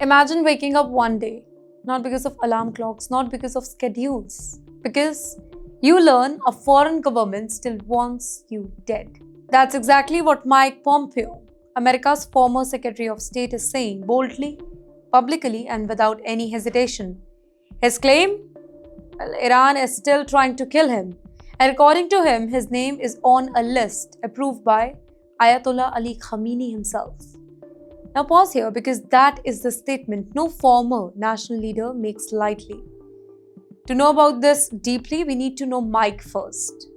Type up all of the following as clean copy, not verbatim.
Imagine waking up one day, not because of alarm clocks, not because of schedules, because you learn a foreign government still wants you dead. That's exactly what Mike Pompeo, America's former Secretary of State, is saying boldly, publicly, and without any hesitation. His claim? Well, Iran is still trying to kill him. And according to him, his name is on a list approved by Ayatollah Ali Khamenei himself. Now, pause here because that is the statement no former national leader makes lightly. To know about this deeply, we need to know Mike first.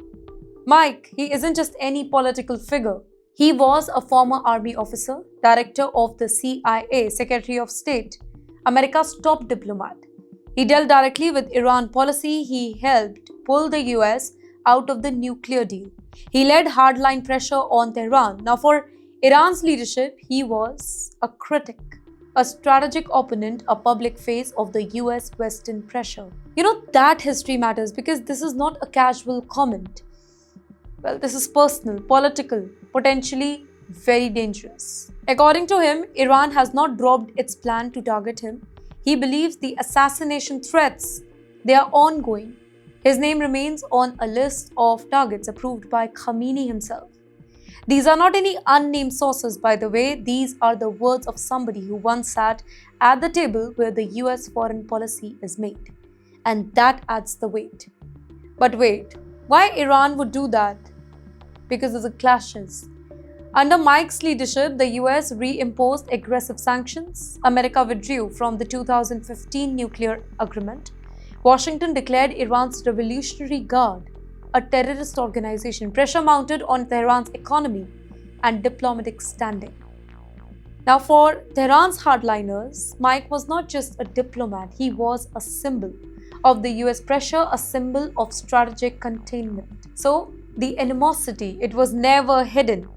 Mike, he isn't just any political figure. He was a former army officer, director of the CIA, Secretary of State, America's top diplomat. He dealt directly with Iran policy. He helped pull the US out of the nuclear deal. He led hardline pressure on Tehran. Now, for Iran's leadership, he was a critic, a strategic opponent, a public face of the US Western pressure. You know, that history matters because this is not a casual comment. Well, this is personal, political, potentially very dangerous. According to him, Iran has not dropped its plan to target him. He believes the assassination threats, they are ongoing. His name remains on a list of targets approved by Khamenei himself. These are not any unnamed sources, by the way. These are the words of somebody who once sat at the table where the US foreign policy is made. And that adds the weight. But wait, why Iran would do that? Because of the clashes. Under Mike's leadership, the US reimposed aggressive sanctions. America withdrew from the 2015 nuclear agreement. Washington declared Iran's Revolutionary Guard a terrorist organization. Pressure mounted on Tehran's economy and diplomatic standing. Now, for Tehran's hardliners, Mike was not just a diplomat, he was a symbol of the US pressure, a symbol of strategic containment. So, the animosity, it was never hidden.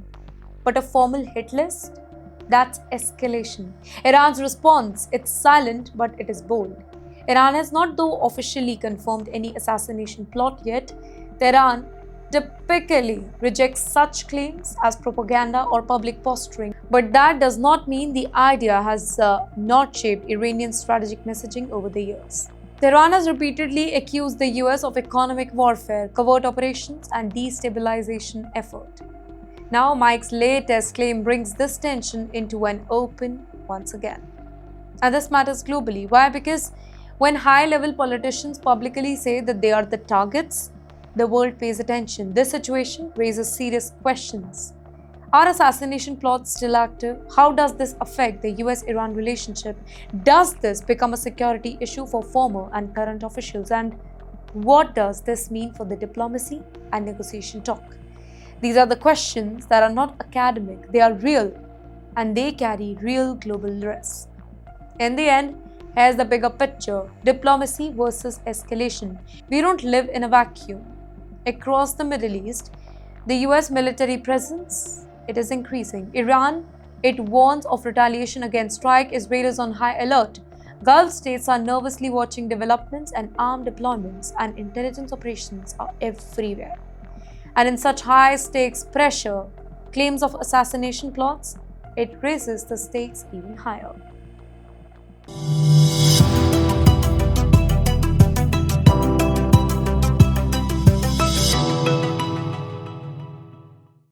But a formal hit list? That's escalation. Iran's response, it's silent, but it is bold. Iran has not, though, officially confirmed any assassination plot yet. Tehran typically rejects such claims as propaganda or public posturing. But that does not mean the idea has not shaped Iranian strategic messaging over the years. Tehran has repeatedly accused the US of economic warfare, covert operations, and destabilization effort. Now, Mike's latest claim brings this tension into an open once again. And this matters globally. Why? Because when high-level politicians publicly say that they are the targets, the world pays attention. This situation raises serious questions. Are assassination plots still active? How does this affect the US-Iran relationship? Does this become a security issue for former and current officials? And what does this mean for the diplomacy and negotiation talk? These are the questions that are not academic, they are real, and they carry real global risk. In the end, here's the bigger picture: diplomacy versus escalation. We don't live in a vacuum. Across the Middle East, the US military presence, it is increasing. Iran, it warns of retaliation against strike. Israel is on high alert. Gulf states are nervously watching developments, and armed deployments and intelligence operations are everywhere. And in such high-stakes pressure, claims of assassination plots, it raises the stakes even higher.